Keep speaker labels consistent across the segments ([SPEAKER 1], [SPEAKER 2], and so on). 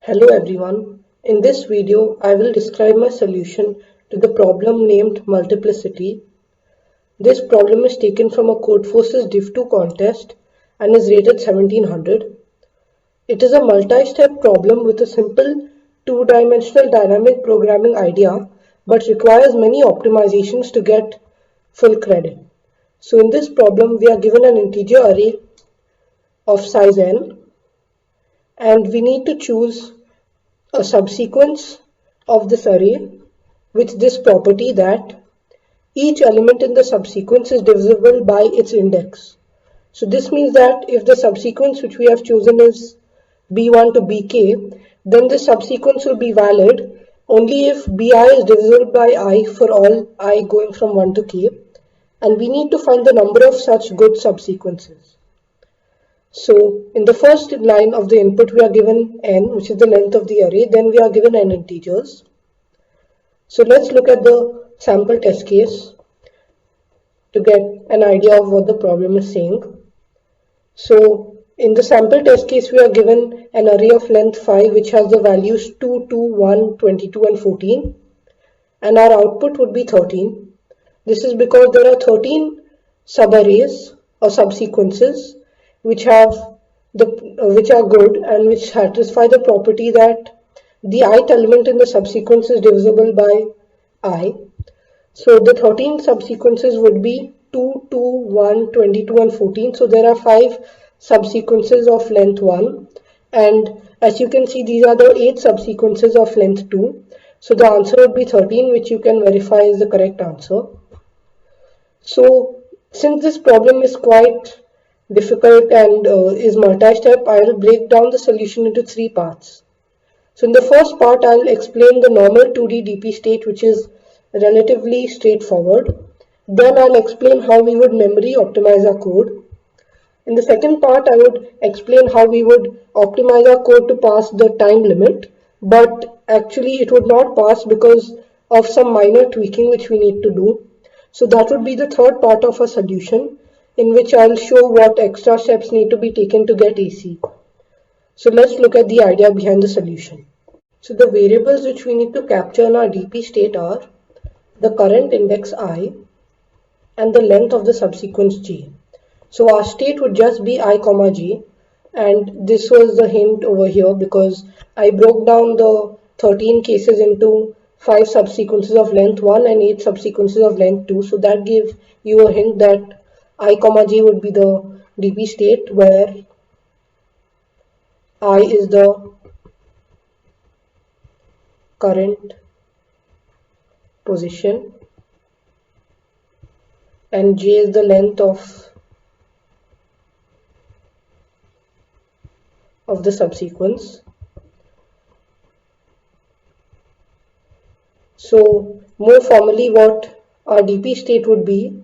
[SPEAKER 1] Hello everyone. In this video, I will describe my solution to the problem named multiplicity. This problem is taken from a Codeforces Div2 contest and is rated 1700. It is a multi-step problem with a simple two-dimensional dynamic programming idea but requires many optimizations to get full credit. So in this problem, we are given an integer array of size n and we need to choose a subsequence of this array with this property that each element in the subsequence is divisible by its index. So this means that if the subsequence which we have chosen is b1 to bk, then this subsequence will be valid only if bi is divisible by I for all I going from 1 to k, and we need to find the number of such good subsequences. So in the first line of the input we are given n, which is the length of the array, then we are given n integers. So let's look at the sample test case to get an idea of what the problem is saying. So in the sample test case we are given an array of length 5 which has the values 2, 2, 1, 22 and 14, and our output would be 13. This is because there are 13 subarrays or subsequences which are good and which satisfy the property that the ith element in the subsequence is divisible by I. So the 13 subsequences would be 2, 2, 1, 22 and 14. So there are 5 subsequences of length 1, and as you can see these are the 8 subsequences of length 2. So the answer would be 13, which you can verify is the correct answer. So since this problem is quite difficult and is multi-step, I will break down the solution into 3 parts. So in the first part, I'll explain the normal 2D DP state, which is relatively straightforward. Then I'll explain how we would memory optimize our code. In the second part, I would explain how we would optimize our code to pass the time limit, but actually it would not pass because of some minor tweaking which we need to do. So that would be the third part of a solution, in which I'll show what extra steps need to be taken to get AC. So let's look at the idea behind the solution. So the variables which we need to capture in our DP state are the current index I and the length of the subsequence j. So our state would just be I comma j, and this was the hint over here because I broke down the 13 cases into 5 subsequences of length 1 and 8 subsequences of length 2. So that gave you a hint that I comma j would be the DP state where I is the current position and j is the length of the subsequence. So more formally what our DP state would be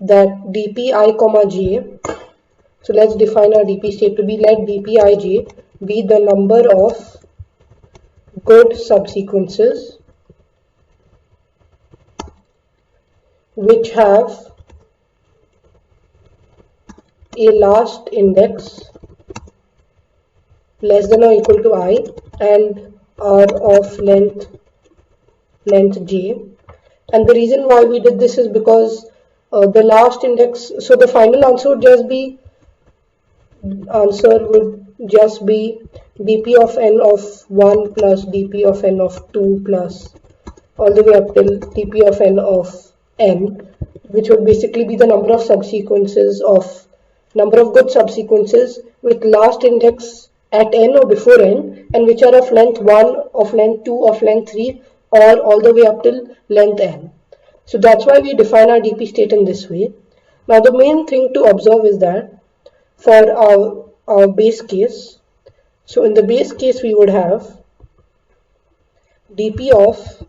[SPEAKER 1] that dp I comma j. So let's define our DP state to be, let dp ij be the number of good subsequences which have a last index less than or equal to I and are of length j. And the reason why we did this is because the last index, so the final answer would just be dp of n of 1 plus dp of n of 2 plus all the way up till dp of n of n, which would basically be the number of good subsequences with last index at n or before n, and which are of length 1, of length 2, of length 3, or all the way up till length n. So that's why we define our DP state in this way. Now the main thing to observe is that for our base case, so in the base case we would have dp of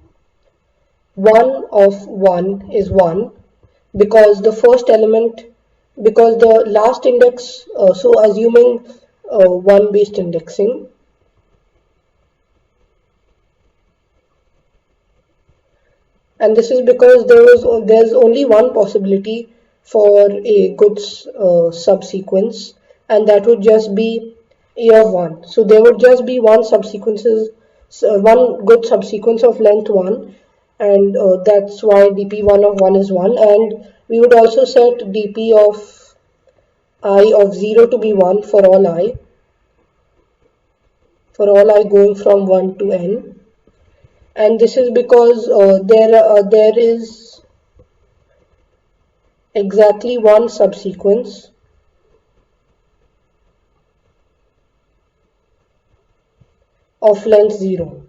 [SPEAKER 1] 1 of 1 is 1 because the first element, because the last index, so assuming 1 based indexing, and this is because there's only one possibility for a good subsequence, and that would just be A of 1. So there would just be one one good subsequence of length 1, and that's why dp1 of 1 is 1. And we would also set dp of I of 0 to be 1 for all I going from 1 to n. And this is because there is exactly one subsequence of length 0,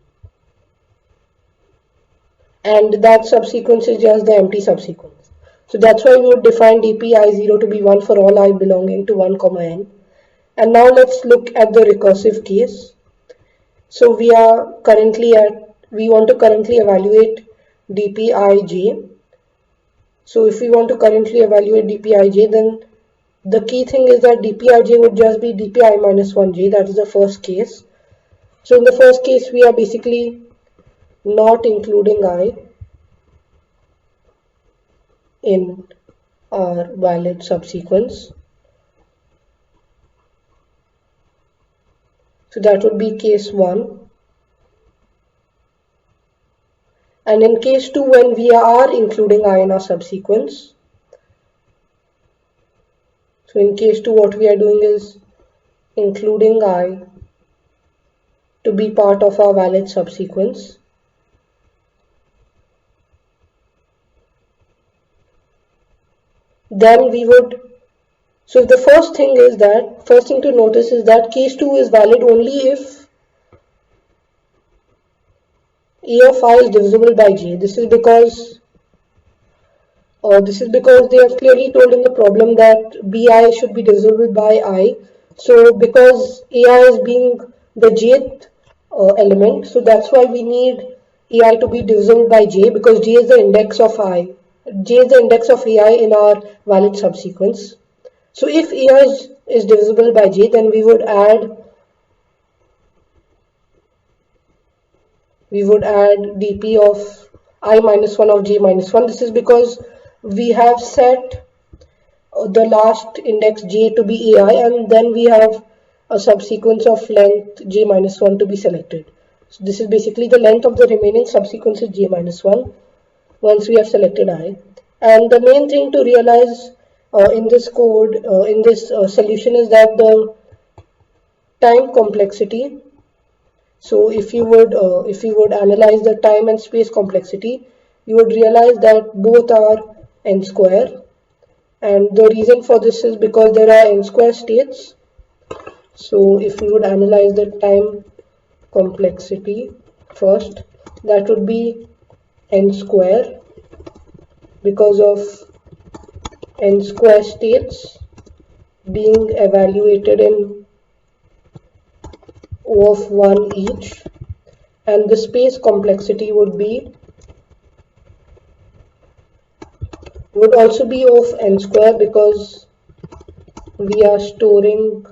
[SPEAKER 1] and that subsequence is just the empty subsequence. So that's why we would define dp I0 to be 1 for all I belonging to 1 comma n. And now let's look at the recursive case. So we want to currently evaluate dpij. So if we want to currently evaluate dpij, then the key thing is that dpij would just be dpi minus 1j. That is the first case. So in the first case, we are basically not including I in our valid subsequence. So that would be case 1. And in case 2, when we are including I in our subsequence, so in case 2, what we are doing is including I to be part of our valid subsequence. Then we would, so the first thing to notice is that case 2 is valid only if A of I is divisible by J. This is because they have clearly told in the problem that Bi should be divisible by I. So because Ai is being the jth element, so that's why we need Ai to be divisible by J, because J is the index of I. J is the index of Ai in our valid subsequence. So if Ai is divisible by J, then we would add dp of I minus 1 of J minus 1. This is because we have set the last index j to be ai, and then we have a subsequence of length j minus 1 to be selected. So this is basically the length of the remaining subsequences j minus 1 once we have selected I. And the main thing to realize in this code, in this solution, is that the time complexity. So if you would analyze the time and space complexity, you would realize that both are n square. And the reason for this is because there are n square states. So if we would analyze the time complexity first, that would be n square because of n square states being evaluated in O of 1 each, and the space complexity would also be O of n square because we are storing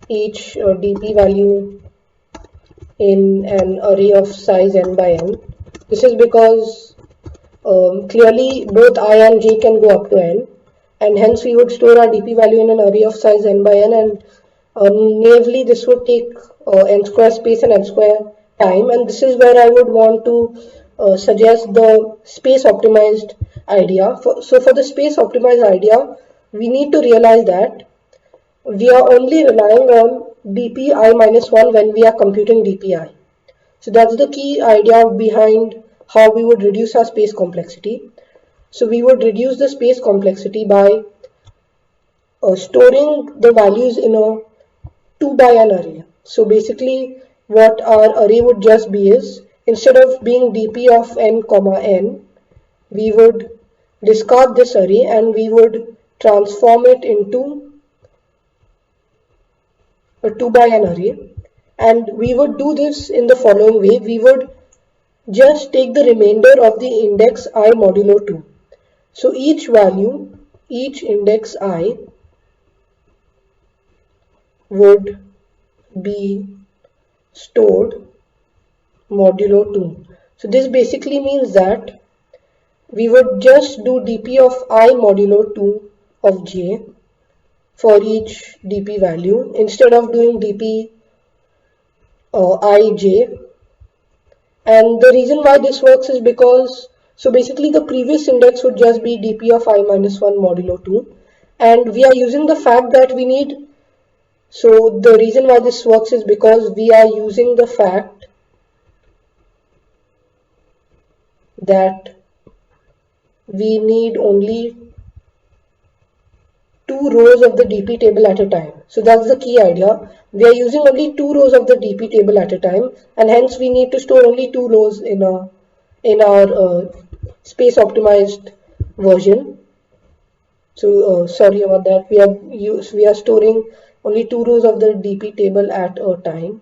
[SPEAKER 1] each dp value in an array of size n by n. This is because clearly both I and j can go up to n, and hence we would store our dp value in an array of size n by n, and naively this would take n square space and n square time. And this is where I would want to suggest the space optimized idea. So for the space optimized idea, we need to realize that we are only relying on dpi minus 1 when we are computing dpi. So that's the key idea behind how we would reduce our space complexity. So we would reduce the space complexity by storing the values in a 2 by n array. So basically what our array would just be is, instead of being dp of n comma n, we would discard this array and we would transform it into a 2 by n array. And we would do this in the following way. We would just take the remainder of the index I modulo 2. So each index I would be stored modulo 2. So this basically means that we would just do dp of I modulo 2 of j for each dp value instead of doing dp ij. And the reason why this works is because, so basically the previous index would just be dp of I minus 1 modulo 2, and we are using the fact that we need, so the reason why this works is because we are using the fact that we need only 2 rows of the DP table at a time. So that's the key idea. We are using only 2 rows of the DP table at a time, and hence we need to store only 2 rows in our space optimized version. So sorry about that. We are storing only 2 rows of the DP table at a time.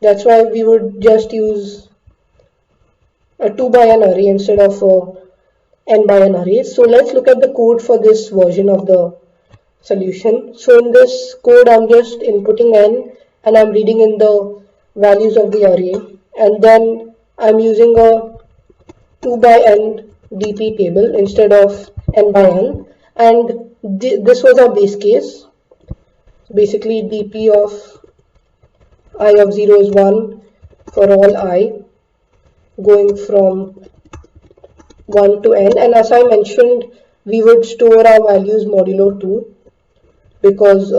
[SPEAKER 1] That's why we would just use a 2 by n array instead of n by n array. So let's look at the code for this version of the solution. So in this code, I'm just inputting n and I'm reading in the values of the array, and then I'm using a 2 by n dp table instead of n by n, and this was our base case. Basically dp of I of 0 is 1 for all I going from 1 to n, and as I mentioned, we would store our values modulo 2 because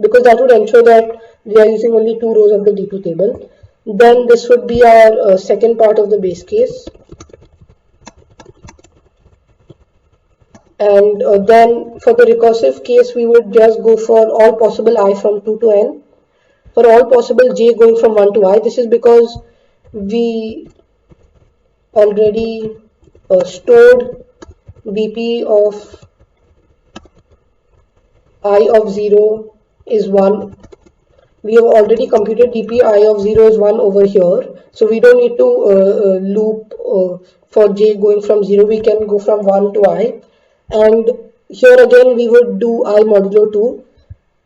[SPEAKER 1] because that would ensure that we are using only 2 rows of the DP table. Then this would be our second part of the base case, and then for the recursive case we would just go for all possible I from 2 to n, for all possible j going from 1 to I. This is because we already stored dp of I of 0 is 1. We have already computed dp I of 0 is 1 over here. So we don't need to loop for j going from 0. We can go from 1 to I. And here again we would do I modulo 2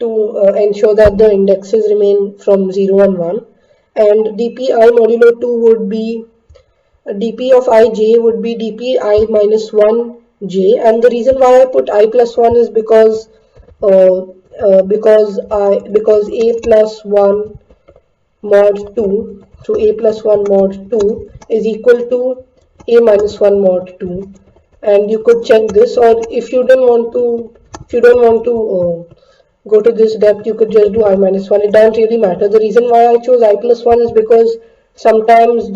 [SPEAKER 1] to ensure that the indexes remain from 0 and 1. And dp I modulo 2 would be dp of ij would be dp I minus 1 j. And the reason why I put I plus 1 is because because a plus 1 mod 2, so a plus 1 mod 2 is equal to a minus 1 mod 2, and you could check this, or if you don't want to go to this depth, you could just do I minus 1. It doesn't really matter. The reason why I chose I plus 1 is because sometimes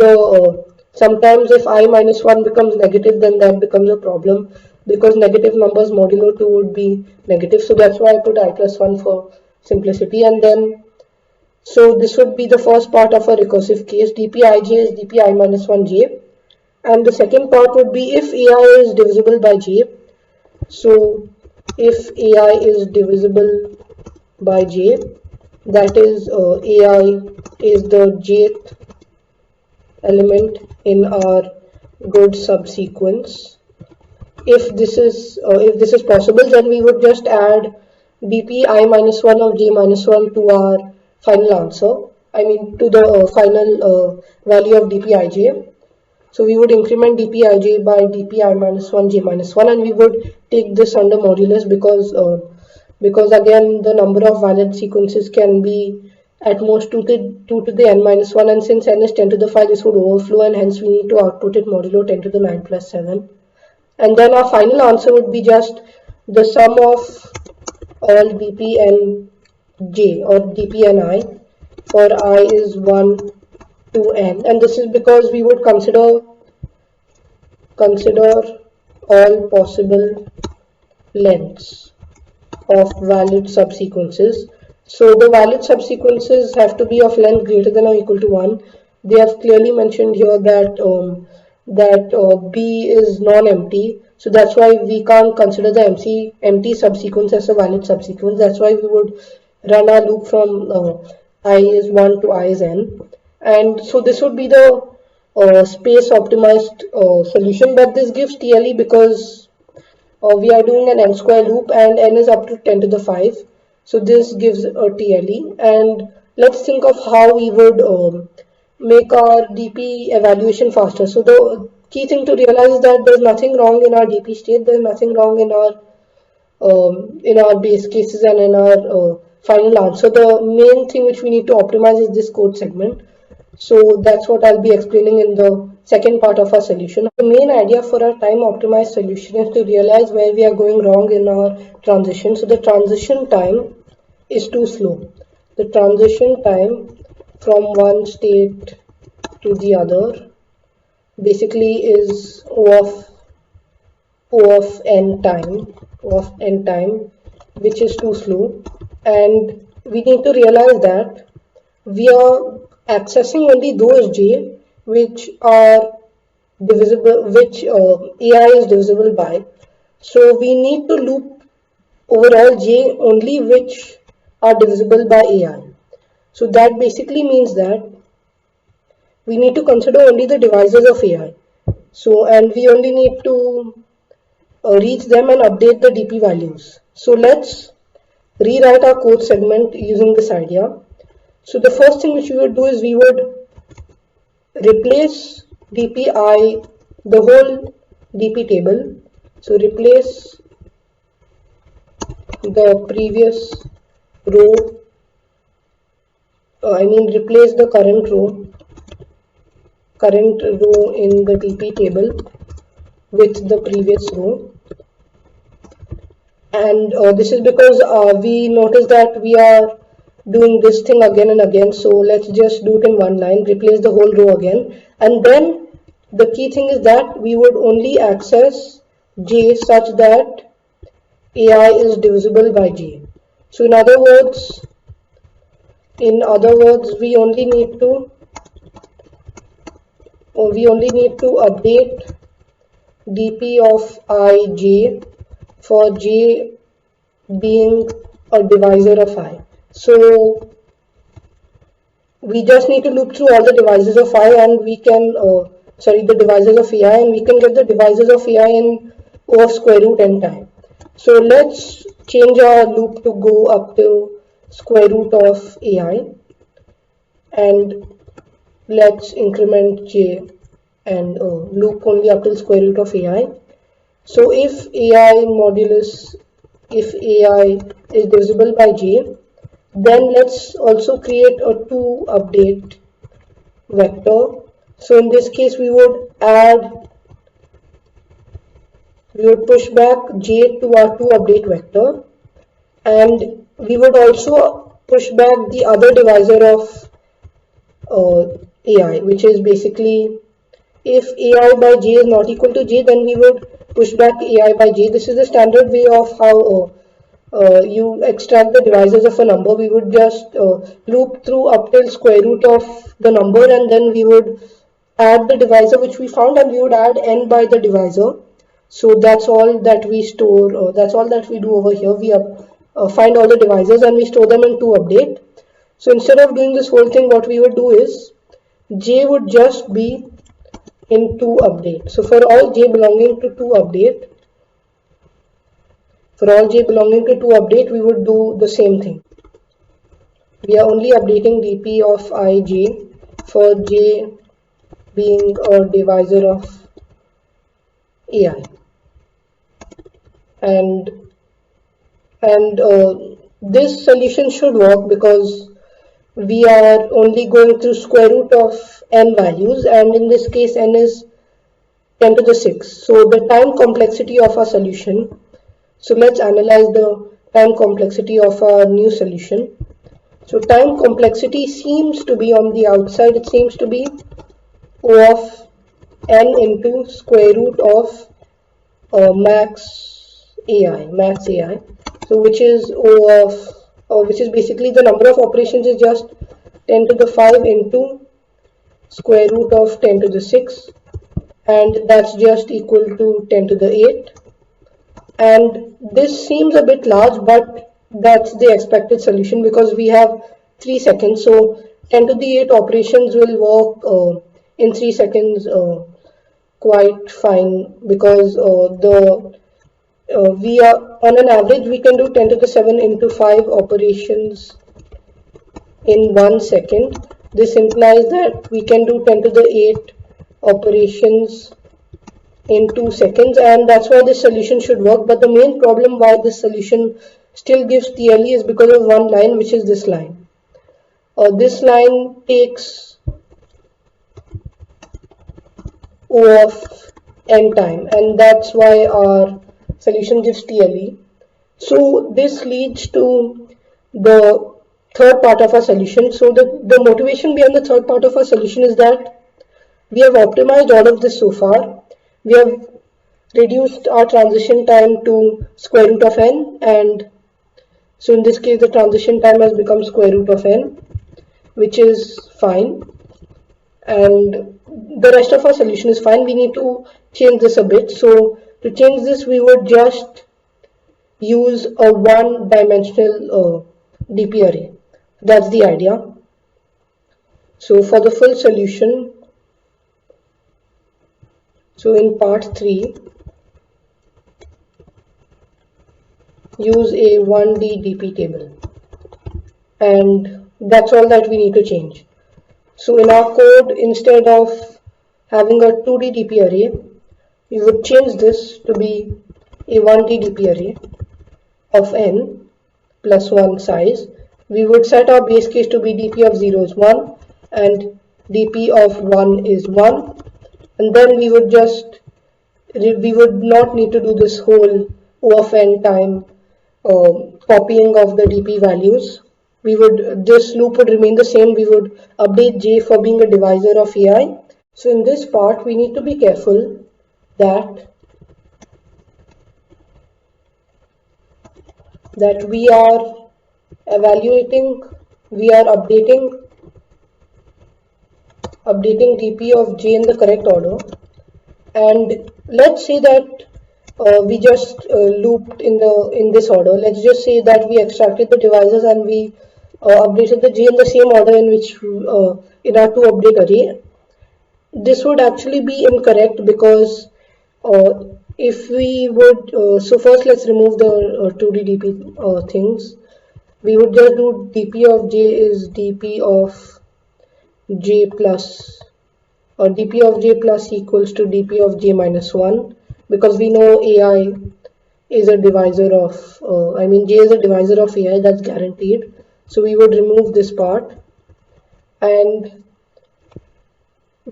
[SPEAKER 1] sometimes if I minus 1 becomes negative, then that becomes a problem, because negative numbers modulo 2 would be negative. So that's why I put I plus 1 for simplicity. And then, so this would be the first part of a recursive case. dp ij is dp I minus 1 j. And the second part would be if ai is divisible by j. So if ai is divisible by j, that is ai is the jth element in our good subsequence. If this is possible, then we would just add dp I minus 1 of j minus 1 to our final answer, I mean to the final value of dp ij. So we would increment dp ij by dp I minus 1 j minus 1, and we would take this under modulus because again the number of valid sequences can be at most 2 to the n minus 1, and since n is 10 to the 5, this would overflow, and hence we need to output it modulo 10 to the 9 plus 7. And then our final answer would be just the sum of all dp n j or dp n I for I is 1 to n, and this is because we would consider all possible lengths of valid subsequences. So the valid subsequences have to be of length greater than or equal to 1. They have clearly mentioned here that B is non-empty, so that's why we can't consider the empty subsequence as a valid subsequence. That's why we would run our loop from I is 1 to I is n. And so this would be the space optimized solution, but this gives TLE because we are doing an n square loop and n is up to 10 to the 5. So this gives a TLE, and let's think of how we would make our DP evaluation faster. So key thing to realize is that there's nothing wrong in our DP state, there's nothing wrong in our base cases and in our final answer. The main thing which we need to optimize is this code segment. So that's what I'll be explaining in the second part of our solution. The main idea for our time optimized solution is to realize where we are going wrong in our transition. So the transition time is too slow. The transition time from one state to the other basically is O of n time, which is too slow, and we need to realize that we are accessing only those j which are divisible, which AI is divisible by. So we need to loop overall j only which are divisible by AI. So that basically means that we need to consider only the divisors of AI. So, and we only need to reach them and update the DP values. So let's rewrite our code segment using this idea. So the first thing which we would do is we would replace DPI, the whole DP table. So replace the previous row, replace the current row in the DP table with the previous row. And this is because we notice that we are doing this thing again and again, so let's just do it in one line, replace the whole row again. And then the key thing is that we would only access j such that AI is divisible by j. So in other words, we only need to update dp of ij for j being a divisor of I. So we just need to loop through all the divisors of I and we can, the divisors of AI, and we can get the divisors of AI in O of square root n time. So let's change our loop to go up to square root of AI, and let's increment j and loop only up till square root of AI. So if AI is divisible by j, then let's also create a to update vector. So in this case we would push back j to our to update vector, and we would also push back the other divisor of AI, which is basically if AI by j is not equal to j, then we would push back AI by j. This is the standard way of how you extract the divisors of a number. We would just loop through up till square root of the number, and then we would add the divisor which we found, and we would add n by the divisor. So that's all that we store, that's all that we do over here. We find all the divisors and we store them in to update. So instead of doing this whole thing, what we would do is j would just be in to update. So for all j belonging to update, we would do the same thing. We are only updating dp of ij for j being a divisor of AI, and this solution should work because we are only going through square root of n values, and in this case n is 10 to the 6. So the time complexity of our solution, so let's analyze the time complexity of our new solution. So time complexity seems to be on the outside, it seems to be O of n into square root of max AI. So which is which is basically the number of operations is just 10 to the 5 into square root of 10 to the 6, and that's just equal to 10 to the 8. And this seems a bit large, but that's the expected solution because we have 3 seconds. So 10 to the 8 operations will work in 3 seconds quite fine, because we are on an average we can do 10 to the 7 into 5 operations in 1 second. This implies that we can do 10 to the 8 operations in 2 seconds, and that's why this solution should work. But the main problem why this solution still gives TLE is because of one line, which is this line. This line takes O of n time, and that's why our solution gives TLE. So this leads to the third part of our solution. So the motivation behind the third part of our solution is that we have optimized all of this so far. We have reduced our transition time to square root of n, and so in this case the transition time has become square root of n, which is fine, and the rest of our solution is fine. We need to change this a bit. So to change this, we would just use a one-dimensional DP array. That's the idea. So for the full solution, so in part 3, use a 1D DP table, and that's all that we need to change. So in our code, instead of having a 2D DP array, we would change this to be a 1D DP array of n plus 1 size. We would set our base case to be dp of 0 is 1 and dp of 1 is 1, and then we would not need to do this whole O of n time copying of the dp values. This loop would remain the same. We would update j for being a divisor of ai. So in this part, we need to be careful that we are updating dp of j in the correct order. And let's say that we just looped in this order. Let's just say that we extracted the divisors and we updated the j in the same order in which in our to update array. This would actually be incorrect because if we would so first let's remove the 2D dp things. We would just do dp of j is dp of j plus or dp of j plus equals to dp of j minus 1, because we know ai is a divisor of j is a divisor of ai, that's guaranteed. So we would remove this part and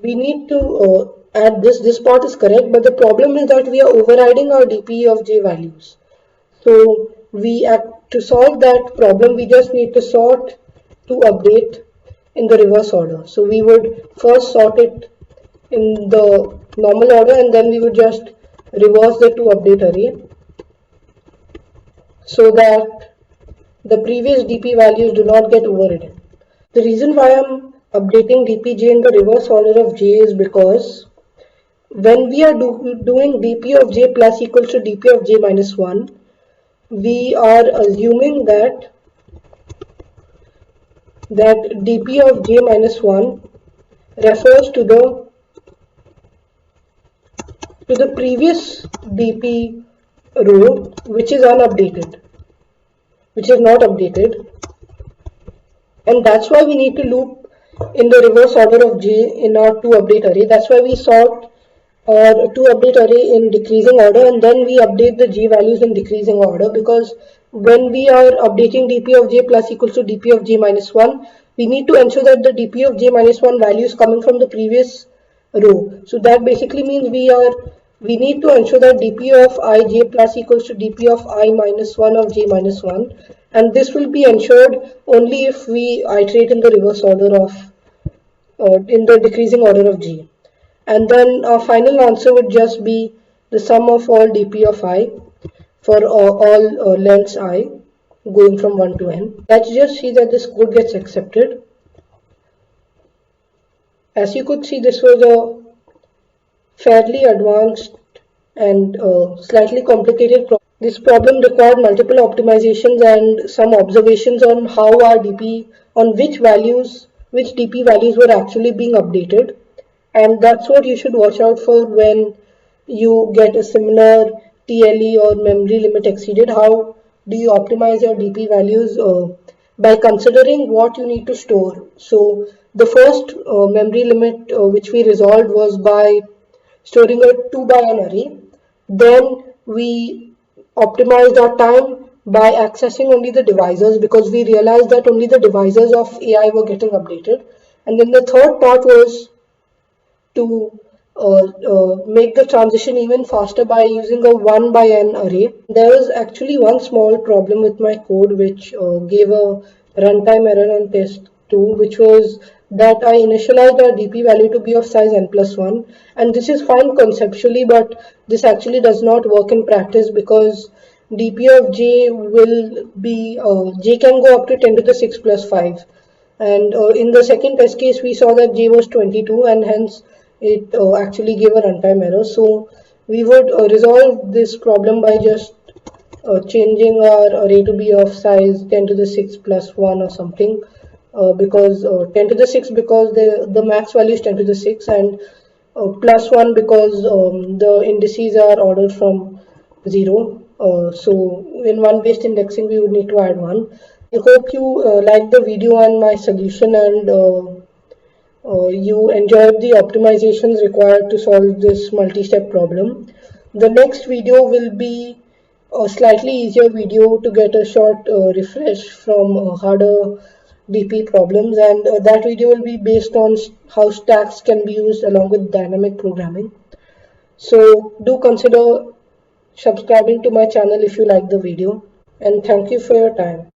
[SPEAKER 1] we need to add this part is correct, but the problem is that we are overriding our dp of j values. So to solve that problem, we just need to sort to update in the reverse order. So we would first sort it in the normal order and then we would just reverse the to update array so that the previous dp values do not get overridden. The reason why I'm updating dpj in the reverse order of j is because when we are doing dp of j plus equals to dp of j minus 1, we are assuming that dp of j minus 1 refers to the previous dp row, which is unupdated, which is not updated, and that's why we need to loop in the reverse order of j in our to update array. That's why we sort our to update array in decreasing order and then we update the j values in decreasing order, because when we are updating dp of j plus equals to dp of j minus 1, we need to ensure that the dp of j minus 1 value is coming from the previous row. So that basically means we need to ensure that dp of ij plus equals to dp of I minus 1 of j minus 1, and this will be ensured only if we iterate in the reverse order of in the decreasing order of j. And then our final answer would just be the sum of all dp of I for all lengths I going from 1 to n. Let's just see that this code gets accepted. As you could see, this was a fairly advanced and slightly complicated problem. This problem required multiple optimizations and some observations on how our dp, on which dp values were actually being updated. And that's what you should watch out for when you get a similar TLE or memory limit exceeded. How do you optimize your DP values? By considering what you need to store. So the first memory limit which we resolved was by storing a 2 by n array. Then we optimized our time by accessing only the divisors, because we realized that only the divisors of AI were getting updated. And then the third part was to make the transition even faster by using a 1 by n array. There was actually one small problem with my code which gave a runtime error on test 2, which was that I initialized our DP value to be of size n plus 1. And this is fine conceptually, but this actually does not work in practice, because DP of j will be, j can go up to 10 to the 6 plus 5. And in the second test case, we saw that j was 22, and hence it actually gave a runtime error. So we would resolve this problem by just changing our array to be of size 10 to the 6 plus 1 or something, because 10 to the 6 because the max value is 10 to the 6, and plus 1 because the indices are ordered from 0. So in one based indexing, we would need to add 1. I hope you liked the video and my solution, and you enjoyed the optimizations required to solve this multi-step problem. The next video will be a slightly easier video to get a short refresh from harder DP problems, and that video will be based on how stacks can be used along with dynamic programming. So do consider subscribing to my channel if you like the video, and thank you for your time.